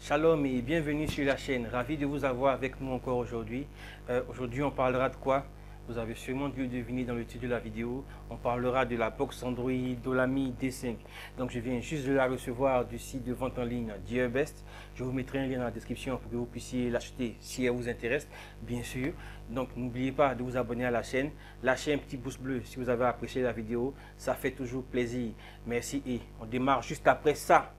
Shalom et bienvenue sur la chaîne. Ravi de vous avoir avec nous encore aujourd'hui. Aujourd'hui, on parlera de quoi? Vous avez sûrement dû le deviner dans le titre de la vidéo. On parlera de la box Android Dolami D5. Donc, je viens juste de la recevoir du site de vente en ligne Gearbest. Je vous mettrai un lien dans la description pour que vous puissiez l'acheter si elle vous intéresse, bien sûr. Donc, n'oubliez pas de vous abonner à la chaîne. Lâchez un petit pouce bleu si vous avez apprécié la vidéo. Ça fait toujours plaisir. Merci et on démarre juste après ça.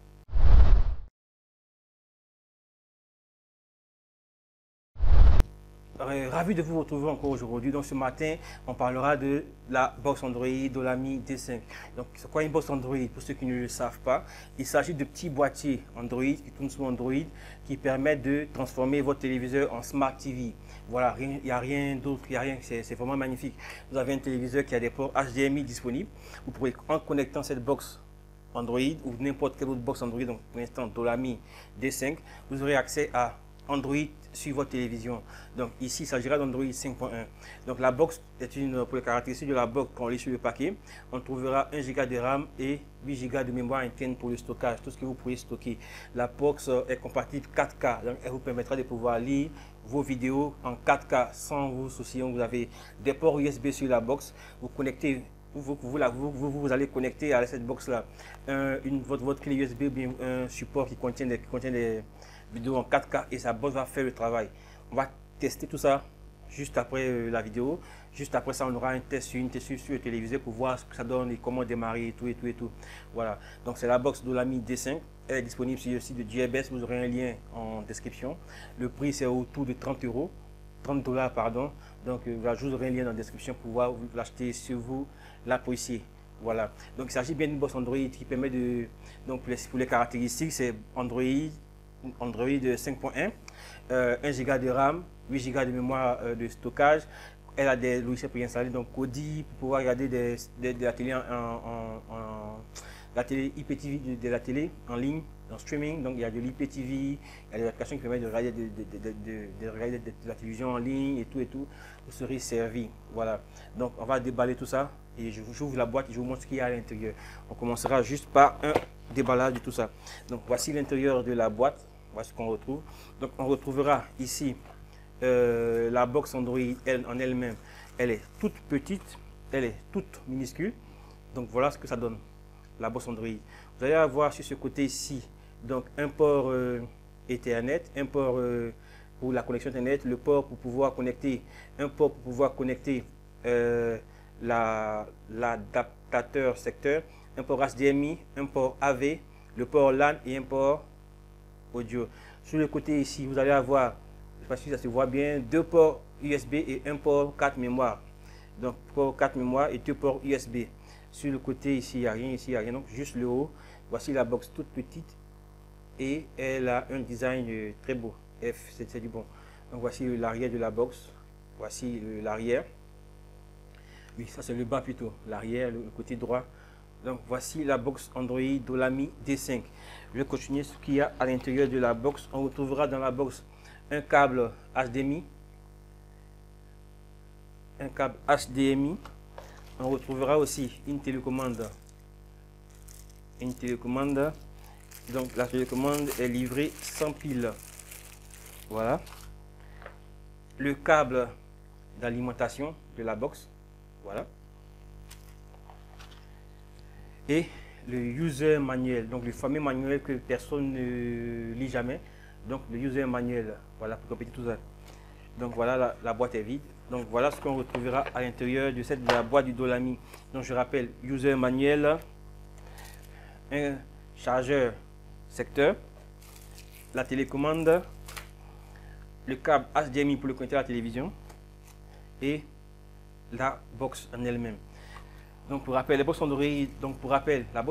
Ravi de vous retrouver encore aujourd'hui. Donc ce matin, on parlera de la box Android Dolami D5. Donc c'est quoi une box Android? Pour ceux qui ne le savent pas, il s'agit de petits boîtiers Android qui tournent sous Android qui permettent de transformer votre téléviseur en Smart TV. Voilà, il n'y a rien d'autre, il n'y a rien, c'est vraiment magnifique. Vous avez un téléviseur qui a des ports HDMI disponibles. Vous pourrez, en connectant cette box Android ou n'importe quelle autre box Android, donc pour l'instant Dolami D5, vous aurez accès à Android sur votre télévision. Donc ici, il s'agira d'Android 5.1. Donc la box est une, pour les caractéristiques de la box, quand on lit sur le paquet, on trouvera 1 Go de RAM et 8 Go de mémoire interne pour le stockage, tout ce que vous pourrez stocker. La box est compatible 4K, donc elle vous permettra de pouvoir lire vos vidéos en 4K sans vous soucier. Vous avez des ports USB sur la box, vous connectez. Vous allez connecter à cette box là votre clé USB ou bien un support qui contient des vidéos en 4K et sa box va faire le travail. On va tester tout ça juste après la vidéo. Juste après ça, on aura un test sur le téléviseur pour voir ce que ça donne et comment démarrer et tout. Voilà, donc c'est la box Dolami D5. Elle est disponible sur le site de Gearbest. Vous aurez un lien en description. Le prix c'est autour de 30 euros. 30 $, pardon. Donc, je vous aurai un lien dans la description pour pouvoir l'acheter si vous l'appréciez. Voilà. Donc, il s'agit bien d'une box Android qui permet de. Donc, pour les caractéristiques, c'est Android 5.1, 1 Go de RAM, 8 Go de mémoire de stockage. Elle a des logiciels pour y installer, donc Kodi, pour pouvoir regarder de la télé la télé IPTV de la télé en ligne, en streaming. Donc il y a de l'IPTV, il y a des applications qui permettent de regarder de la télévision en ligne et tout. Vous serez servi. Voilà. Donc on va déballer tout ça et j'ouvre la boîte et je vous montre ce qu'il y a à l'intérieur. On commencera juste par un déballage de tout ça. Donc voici l'intérieur de la boîte. Voici ce qu'on retrouve. Donc on retrouvera ici la box Android en elle-même. Elle est toute petite, elle est toute minuscule. Donc voilà ce que ça donne. La box Android. Vous allez avoir sur ce côté ici donc un port Ethernet, un port pour la connexion Internet, le port pour pouvoir connecter, un port pour pouvoir connecter l'adaptateur secteur, un port HDMI, un port AV, le port LAN et un port audio. Sur le côté ici, vous allez avoir, je ne sais pas si ça se voit bien, deux ports USB et un port 4 mémoire. Donc port 4 mémoire et deux ports USB. Sur le côté ici, il n'y a rien, ici, il n'y a rien, donc juste le haut. Voici la box toute petite et elle a un design très beau. C'est du bon. Donc voici l'arrière de la box. Voici l'arrière. Oui, ça c'est le bas plutôt. L'arrière, le côté droit. Donc voici la box Android Dolami D5. Je vais continuer ce qu'il y a à l'intérieur de la box. On retrouvera dans la box un câble HDMI. Un câble HDMI. On retrouvera aussi une télécommande. Donc la télécommande est livrée sans pile. Voilà. Le câble d'alimentation de la box. Voilà. Et le user manuel. Donc le fameux manuel que personne ne lit jamais. Donc le user manuel. Voilà pour compléter tout ça. Donc voilà, la boîte est vide. Donc voilà ce qu'on retrouvera à l'intérieur de la boîte du Dolami. Donc je rappelle, user manuel, un chargeur secteur, la télécommande, le câble HDMI pour le connecter à la télévision et la box en elle-même. Donc pour rappel, la box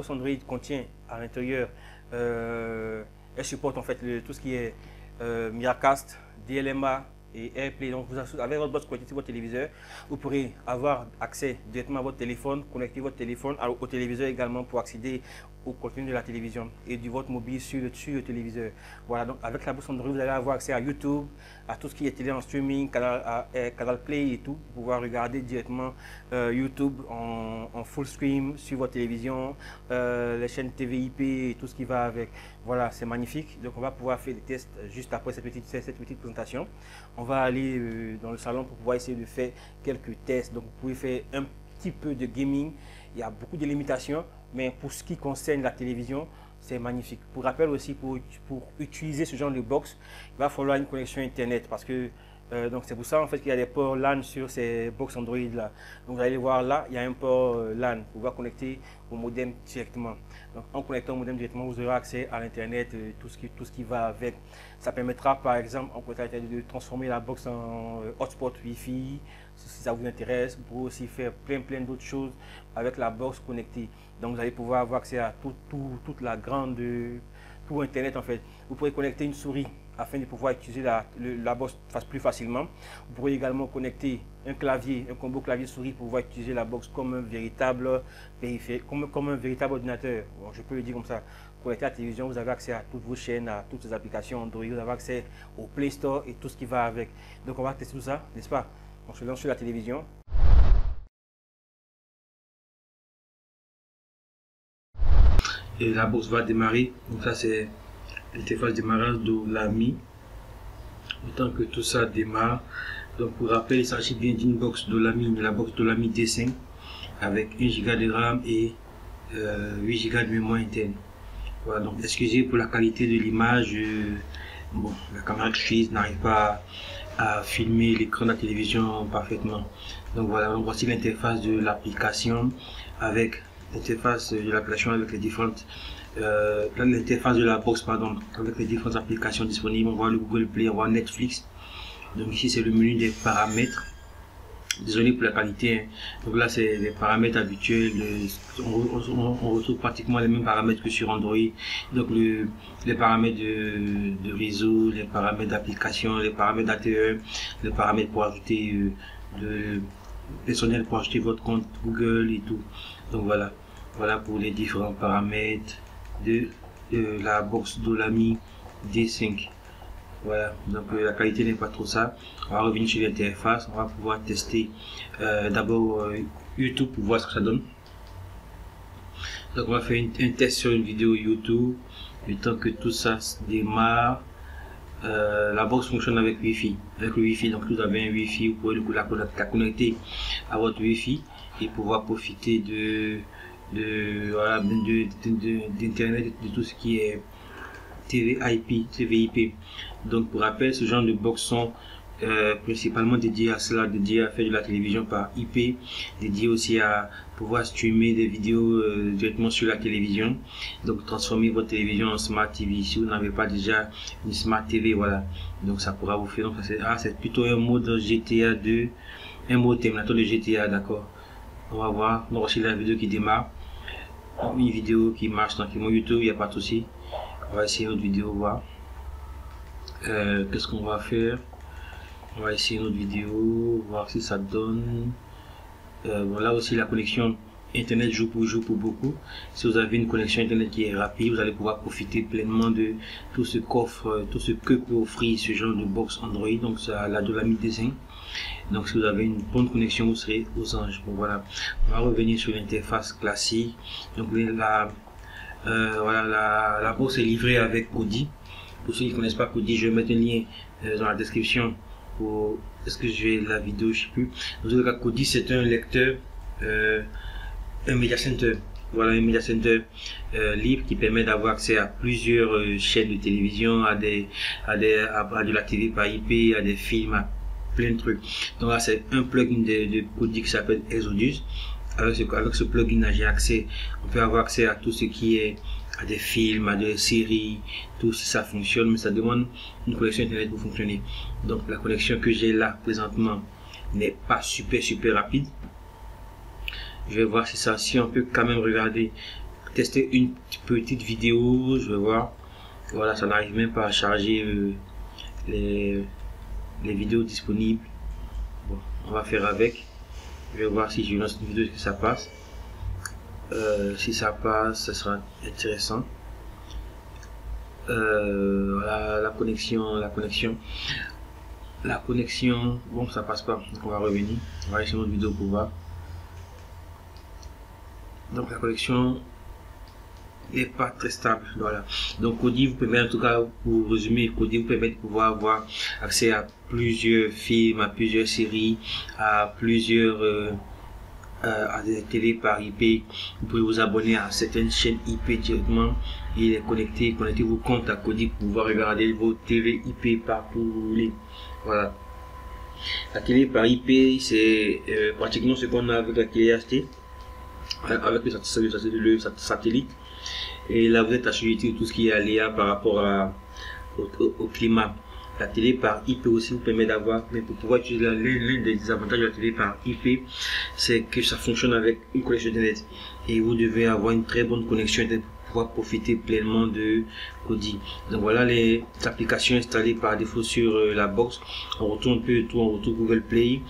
Android contient à l'intérieur, elle supporte en fait tout ce qui est Miracast, DLMA et AirPlay. Donc avec votre box connectée sur votre téléviseur, vous pourrez avoir accès directement à votre téléphone, connecter votre téléphone au téléviseur également pour accéder au contenu de la télévision et du votre mobile sur le téléviseur. Voilà, donc avec la box Android, vous allez avoir accès à YouTube, à tout ce qui est télé en streaming, Canal Play et tout, pour pouvoir regarder directement YouTube en full stream sur votre télévision, les chaînes TVIP et tout ce qui va avec. Voilà, c'est magnifique. Donc on va pouvoir faire des tests juste après cette petite présentation. On va aller dans le salon pour pouvoir essayer de faire quelques tests. Donc vous pouvez faire un petit peu de gaming. Il y a beaucoup de limitations, mais pour ce qui concerne la télévision, c'est magnifique. Pour rappel aussi, pour utiliser ce genre de box, il va falloir une connexion Internet parce que donc c'est pour ça en fait qu'il y a des ports LAN sur ces box Android là. Donc vous allez voir là, il y a un port LAN pour pouvoir connecter au modem directement. Donc en connectant au modem directement, vous aurez accès à l'internet, tout ce qui va avec. Ça permettra par exemple en connectant à l'internet de transformer la box en hotspot Wi-Fi si ça vous intéresse. Vous pouvez aussi faire plein d'autres choses avec la box connectée. Donc vous allez pouvoir avoir accès à toute la grande tout internet en fait. Vous pourrez connecter une souris afin de pouvoir utiliser la box plus facilement. Vous pourrez également connecter un clavier, un combo clavier-souris pour pouvoir utiliser la box comme un véritable périphérique, comme un véritable ordinateur. Bon, je peux le dire comme ça. Connecté à la télévision, vous avez accès à toutes vos chaînes, à toutes les applications Android, vous avez accès au Play Store et tout ce qui va avec. Donc on va tester tout ça, n'est-ce pas? On se lance sur la télévision. Et la box va démarrer. Donc ça c'est l'interface démarrage de l'AMI. Autant que tout ça démarre. Donc pour rappel, il s'agit bien d'une box de l'AMI, la box de l'AMI D5 avec 1 Go de RAM et 8 Go de mémoire interne. Voilà, donc excusez pour la qualité de l'image. Bon, la caméra que j'utilise n'arrive pas à filmer l'écran de la télévision parfaitement. Donc voilà, donc voici l'interface de l'application avec l'interface de l'application avec les différentes l'interface de la box pardon avec les différentes applications disponibles. On voit le Google Play, on voit Netflix. Donc ici c'est le menu des paramètres. Désolé pour la qualité, hein. Donc là c'est les paramètres habituels, on retrouve pratiquement les mêmes paramètres que sur Android. Donc les paramètres de réseau, les paramètres d'application, les paramètres d'ATE, les paramètres pour ajouter de personnel pour ajouter votre compte Google et tout. Donc voilà pour les différents paramètres de la box de l'AMI D5. Voilà, donc la qualité n'est pas trop ça. On va revenir sur l'interface, on va pouvoir tester d'abord YouTube pour voir ce que ça donne. Donc on va faire un test sur une vidéo YouTube. Le temps que tout ça se démarre, la box fonctionne avec Wi-Fi. Avec le Wi-Fi, donc vous avez un Wi-Fi, vous pouvez la connecter à votre Wi-Fi et pouvoir profiter d'internet, de tout ce qui est TVIP. Donc pour rappel, ce genre de box sont principalement dédiés à cela, dédiés à faire de la télévision par IP, dédiés aussi à pouvoir streamer des vidéos directement sur la télévision. Donc transformer votre télévision en Smart TV si vous n'avez pas déjà une Smart TV. Voilà, donc ça pourra vous faire. Donc c'est plutôt un mode GTA 2, un mode terminator de GTA, d'accord. On va voir. Donc voici la vidéo qui démarre. Une vidéo qui marche tranquillement. YouTube, il n'y a pas de souci. On va essayer notre vidéo, voir. Qu'est-ce qu'on va faire? On va essayer notre vidéo, voir si ça donne. Bon, là aussi la connexion internet joue pour beaucoup. Si vous avez une connexion internet qui est rapide, vous allez pouvoir profiter pleinement de tout ce qu'offre, tout ce que peut offrir ce genre de box Android. Donc ça, la de l'AMI D5. Donc si vous avez une bonne connexion, vous serez aux anges. Bon voilà, on va revenir sur l'interface classique. Donc voilà, la box est livrée avec Kodi. Pour ceux qui ne connaissent pas Kodi, je vais mettre un lien dans la description. Est-ce que je vais la vidéo, je sais plus. Dans tout cas, Kodi c'est un lecteur, un media center. Voilà, un media center libre qui permet d'avoir accès à plusieurs chaînes de télévision, à de la TV par IP, à des films, à plein de trucs. Donc là c'est un plugin de Kodi qui s'appelle Exodus. Avec ce plugin j'ai accès, on peut avoir accès à tout ce qui est à des films, à des séries, tout si ça fonctionne, mais ça demande une connexion internet pour fonctionner. Donc la connexion que j'ai là présentement n'est pas super rapide. Je vais voir si on peut quand même regarder, tester une petite vidéo. Je vais voir. Voilà, ça n'arrive même pas à charger les vidéos disponibles. Bon, on va faire avec. Je vais voir si je lance une vidéo que ça passe. Si ça passe, ça sera intéressant. Voilà, la connexion, bon, ça passe pas, donc on va revenir, on va aller sur notre vidéo pour voir. Donc la connexion n'est pas très stable, voilà. Donc Kodi vous permet, en tout cas pour résumer, Kodi vous permet de pouvoir avoir accès à plusieurs films, à plusieurs séries, à plusieurs à des télé par IP. Vous pouvez vous abonner à certaines chaînes IP directement et les connecter vos comptes à Kodi pour pouvoir regarder vos télé IP partout où vous voulez. Voilà. La télé par IP, c'est pratiquement ce qu'on a avec la télé HD, avec le satellite. Et là, vous êtes assujetti de tout ce qui est aléa par rapport au climat. La télé par IP aussi vous permet d'avoir, mais pour pouvoir utiliser l'un des avantages de la télé par IP, c'est que ça fonctionne avec une connexion Internet. Et vous devez avoir une très bonne connexion Internet pour pouvoir profiter pleinement de Kodi. Donc voilà les applications installées par défaut sur la box. On retrouve un peu tout, on retrouve Google Play,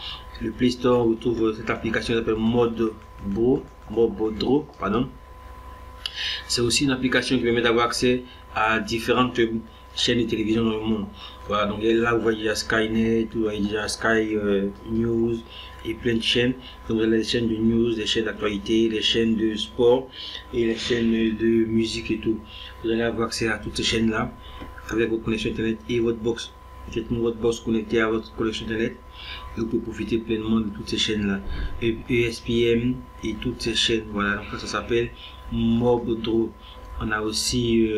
le Play Store, on retrouve cette application qui s'appelle Mobodro, pardon. C'est aussi une application qui permet d'avoir accès à différentes chaînes de télévision dans le monde. Voilà, donc là vous voyez à Skynet, vous voyez déjà Sky News et plein de chaînes. Donc vous avez les chaînes de news, les chaînes d'actualité, les chaînes de sport et les chaînes de musique et tout. Vous allez avoir accès à toutes ces chaînes là avec votre connexion internet et votre box. Faites votre box connectée à votre connexion internet et vous pouvez profiter pleinement de toutes ces chaînes là, ESPN et toutes ces chaînes. Voilà, donc ça s'appelle Mobodro. On a aussi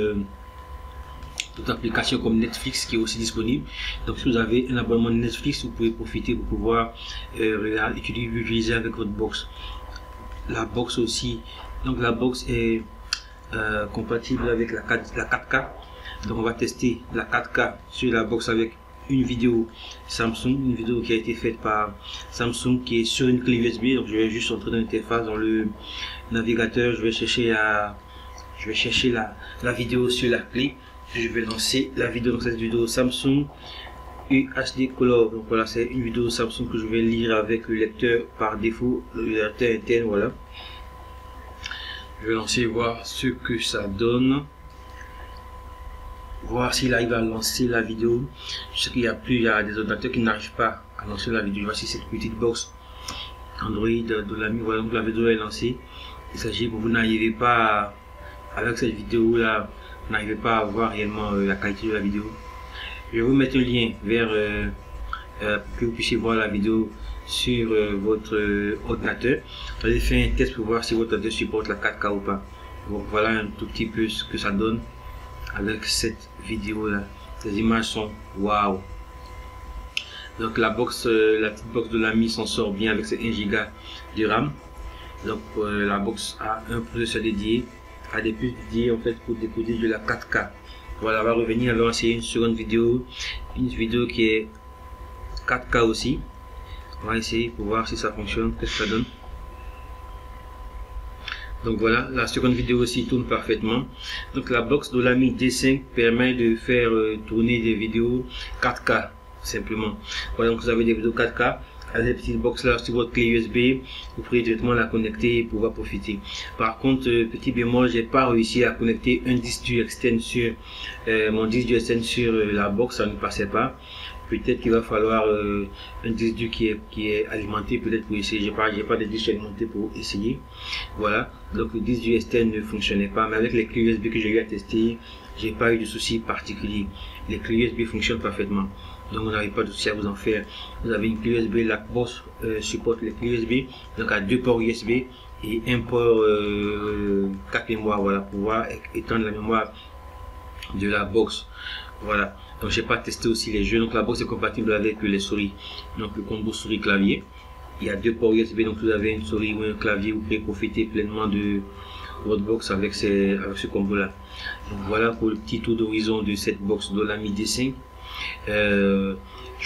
d'autres applications comme Netflix qui est aussi disponible. Donc si vous avez un abonnement de Netflix, vous pouvez profiter pour pouvoir utiliser avec votre box. La box aussi, donc la box est compatible avec la 4K. Donc on va tester la 4K sur la box avec une vidéo Samsung, une vidéo qui a été faite par Samsung qui est sur une clé USB. Donc je vais juste entrer dans l'interface dans le navigateur, je vais chercher la vidéo sur la clé. Je vais lancer la vidéo, dans cette vidéo Samsung UHD Color. Donc voilà, c'est une vidéo Samsung que je vais lire avec le lecteur par défaut, le lecteur interne. Voilà, je vais lancer, voir ce que ça donne, voir s'il arrive à lancer la vidéo. Je sais qu'il y a des ordinateurs qui n'arrivent pas à lancer la vidéo. Voici cette petite box Android de l'ami. Voilà, donc la vidéo est lancée. Il s'agit que vous n'arrivez pas avec cette vidéo là, vous n'arrivez pas à voir réellement la qualité de la vidéo. Je vais vous mettre un lien vers pour que vous puissiez voir la vidéo sur votre ordinateur. Vous allez faire un test pour voir si votre ordinateur supporte la 4K ou pas. Donc voilà un tout petit peu ce que ça donne avec cette vidéo là. Les images sont waouh. Donc la petite box de l'ami s'en sort bien avec ses 1 Go de RAM. Donc la box a un processeur dédié, a des puces dédiées en fait pour décoder de la 4K. Voilà, on va revenir, on va essayer une seconde vidéo, une vidéo qui est 4K aussi. On va essayer pour voir si ça fonctionne, qu'est-ce que ça donne. Donc voilà, la seconde vidéo aussi tourne parfaitement. Donc la box de l'ami D5 permet de faire tourner des vidéos 4K simplement. Voilà, donc vous avez des vidéos 4K. Avec cette petite box là sur votre clé USB, vous pourrez directement la connecter et pouvoir profiter. Par contre, petit bémol, j'ai pas réussi à connecter un disque dur externe sur mon disque dur externe sur la box, ça ne passait pas. Peut-être qu'il va falloir un disque dur qui est alimenté, peut-être pour essayer. J'ai pas de disque alimenté pour essayer. Voilà, donc le disque dur externe ne fonctionnait pas, mais avec les clés USB que j'ai eu à tester, j'ai pas eu de soucis particuliers. Les clés USB fonctionnent parfaitement. Donc vous n'avez pas de souci à vous en faire. Vous avez une clé USB, la box supporte les clés USB, donc à 2 ports USB et un port 4 mémoires, voilà, pour pouvoir étendre la mémoire de la box. Voilà, donc j'ai pas testé aussi les jeux. Donc la box est compatible avec les souris, donc le combo souris clavier. Il y a 2 ports USB, donc vous avez une souris ou un clavier, vous pouvez profiter pleinement de votre box avec ce combo là. Donc voilà pour le petit tour d'horizon de cette box de l'ami D5. Je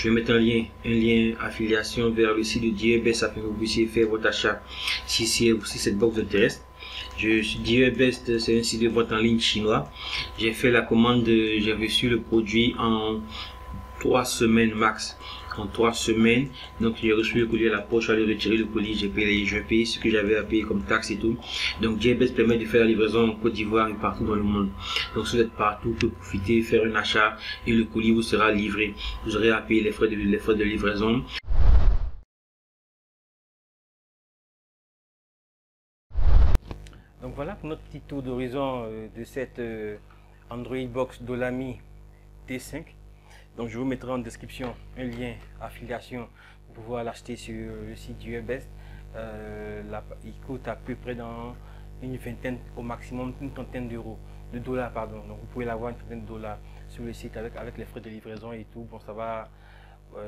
vais mettre un lien affiliation vers le site de DieuBest afin que vous puissiez faire votre achat si cette box vous intéresse. DieuBest, c'est un site de vente en ligne chinois. J'ai fait la commande, j'ai reçu le produit en 3 semaines max. en 3 semaines. Donc j'ai reçu le colis à la poste, je suis allé retirer le colis, j'ai payé ce que j'avais à payer comme taxe et tout. Donc JBest permet de faire la livraison en Côte d'Ivoire et partout dans le monde. Donc si vous êtes partout, vous pouvez profiter, faire un achat et le colis vous sera livré. Vous aurez à payer les frais de livraison. Donc voilà pour notre petit tour d'horizon de cette Android Box Dolami D5. Donc je vous mettrai en description un lien affiliation pour pouvoir l'acheter sur le site du JBest. Il coûte à peu près dans une vingtaine, au maximum une trentaine d'euros, de dollars pardon. Donc vous pouvez l'avoir une trentaine de dollars sur le site avec les frais de livraison et tout. Bon, ça va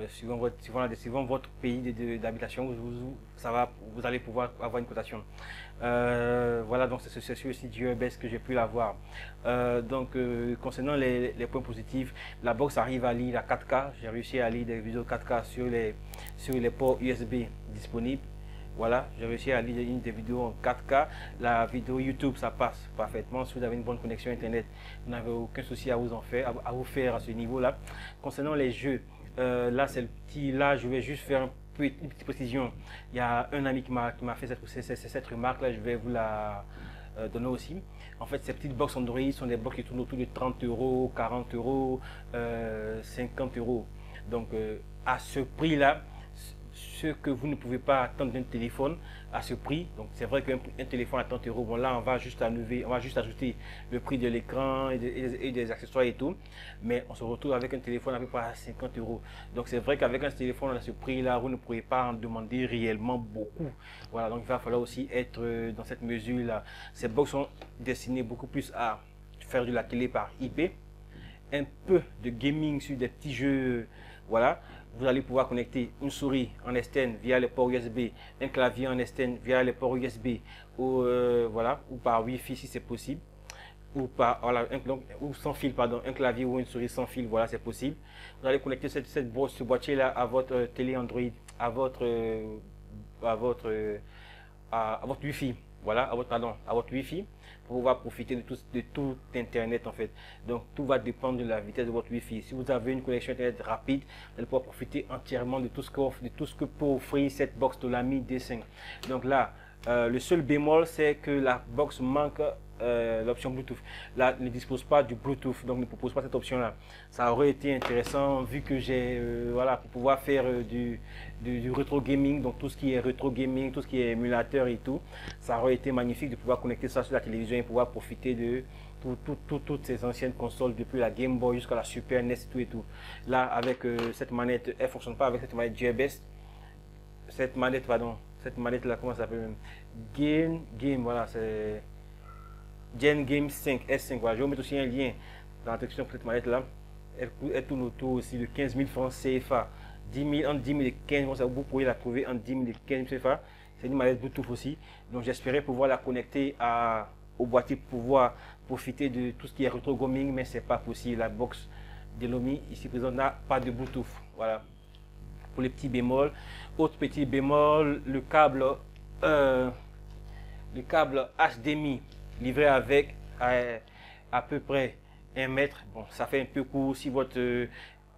suivant votre pays d'habitation, vous allez pouvoir avoir une cotation. Voilà, donc c'est sur le site du JBest que j'ai pu l'avoir. Concernant les points positifs, la box arrive à lire à 4K. J'ai réussi à lire des vidéos 4K sur les ports USB disponibles. Voilà, j'ai réussi à lire des vidéos en 4K. La vidéo YouTube, ça passe parfaitement. Si vous avez une bonne connexion Internet, vous n'avez aucun souci à vous faire à ce niveau-là. Concernant les jeux, là je vais juste faire une petite précision. Il y a un ami qui m'a fait cette remarque là, je vais vous la donner aussi. En fait, ces petites box Android sont des box qui tournent autour de 30 euros, 40 euros, 50 euros. Donc à ce prix là, ce que vous ne pouvez pas attendre d'un téléphone à ce prix. Donc c'est vrai qu'un téléphone à 30 euros, bon là on va juste ajouter le prix de l'écran et des accessoires et tout, mais on se retrouve avec un téléphone à peu près à 50 euros. Donc c'est vrai qu'avec un téléphone à ce prix là, vous ne pourrez pas en demander réellement beaucoup. Voilà, donc il va falloir aussi être dans cette mesure là. Ces box sont destinées beaucoup plus à faire de la télé par IP, un peu de gaming sur des petits jeux. Voilà, vous allez pouvoir connecter une souris en externe via les ports USB, un clavier en externe via les ports USB, ou par Wi-Fi si c'est possible, ou ou sans fil, pardon, un clavier ou une souris sans fil, voilà, c'est possible. Vous allez connecter ce boîtier là à votre télé Android, à votre Wi-Fi. Voilà, à votre Wi-Fi, pour pouvoir profiter de tout Internet en fait. Donc tout va dépendre de la vitesse de votre Wi-Fi. Si vous avez une connexion Internet rapide, vous allez pouvoir profiter entièrement de tout ce que peut offrir cette box Dolami D5. Donc là, le seul bémol, c'est que la box manque l'option Bluetooth. Là, ne dispose pas du Bluetooth, donc ne propose pas cette option là. Ça aurait été intéressant vu que j'ai pour pouvoir faire du rétro gaming, donc tout ce qui est rétro gaming, tout ce qui est émulateur et tout, ça aurait été magnifique de pouvoir connecter ça sur la télévision et pouvoir profiter de toutes ces anciennes consoles, depuis la Game Boy jusqu'à la Super NES et tout. Là, avec cette manette, elle fonctionne pas avec cette manette JBest. Cette manette là, comment ça s'appelle même? Game, voilà, c'est Gen Game 5 S5. Voilà, je vais vous mettre aussi un lien dans la description pour cette manette là. Elle tourne autour aussi de 15 000 francs CFA. Entre 10 000 et 15 000, vous pouvez la trouver entre 10 000 et 15 000 CFA. C'est une manette Bluetooth aussi. Donc j'espérais pouvoir la connecter au boîtier pour pouvoir profiter de tout ce qui est rétro gaming, mais c'est pas possible. La box Dolami ici présente n'a pas de Bluetooth. Voilà. Pour les petits bémols. Autre petit bémol, le câble HDMI livré avec à peu près 1 mètre. Bon, ça fait un peu court si votre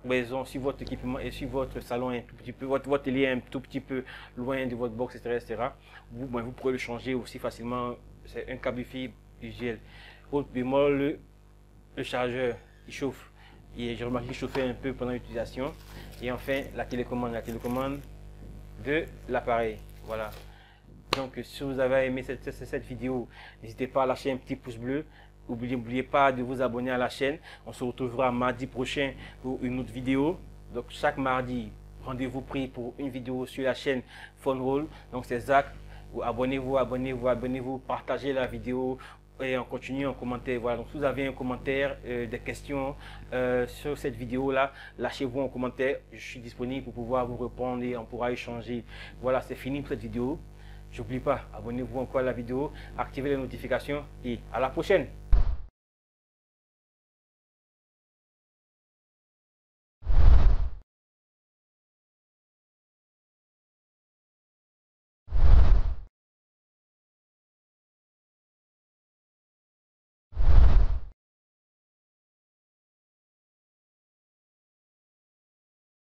maison, si votre équipement et si votre salon est un tout petit peu, votre télé est un tout petit peu loin de votre box, etc. Vous pourrez le changer aussi facilement. C'est un câble fibre UGL. Autre bémol, le chargeur, il chauffe. Et j'ai remarqué qu'il chauffait un peu pendant l'utilisation. Et enfin, la télécommande de l'appareil. Voilà. Donc, si vous avez aimé cette vidéo, n'hésitez pas à lâcher un petit pouce bleu. N'oubliez pas de vous abonner à la chaîne. On se retrouvera mardi prochain pour une autre vidéo. Donc, chaque mardi, rendez-vous pris pour une vidéo sur la chaîne PhoneRoll. Donc, c'est Zach. Abonnez-vous, partagez la vidéo. Et on continue en commentaire. Voilà, donc si vous avez un commentaire, des questions sur cette vidéo là, lâchez-vous en commentaire. Je suis disponible pour pouvoir vous répondre et on pourra échanger. Voilà, c'est fini pour cette vidéo. N'oubliez pas, abonnez-vous encore à la vidéo, activez les notifications et à la prochaine.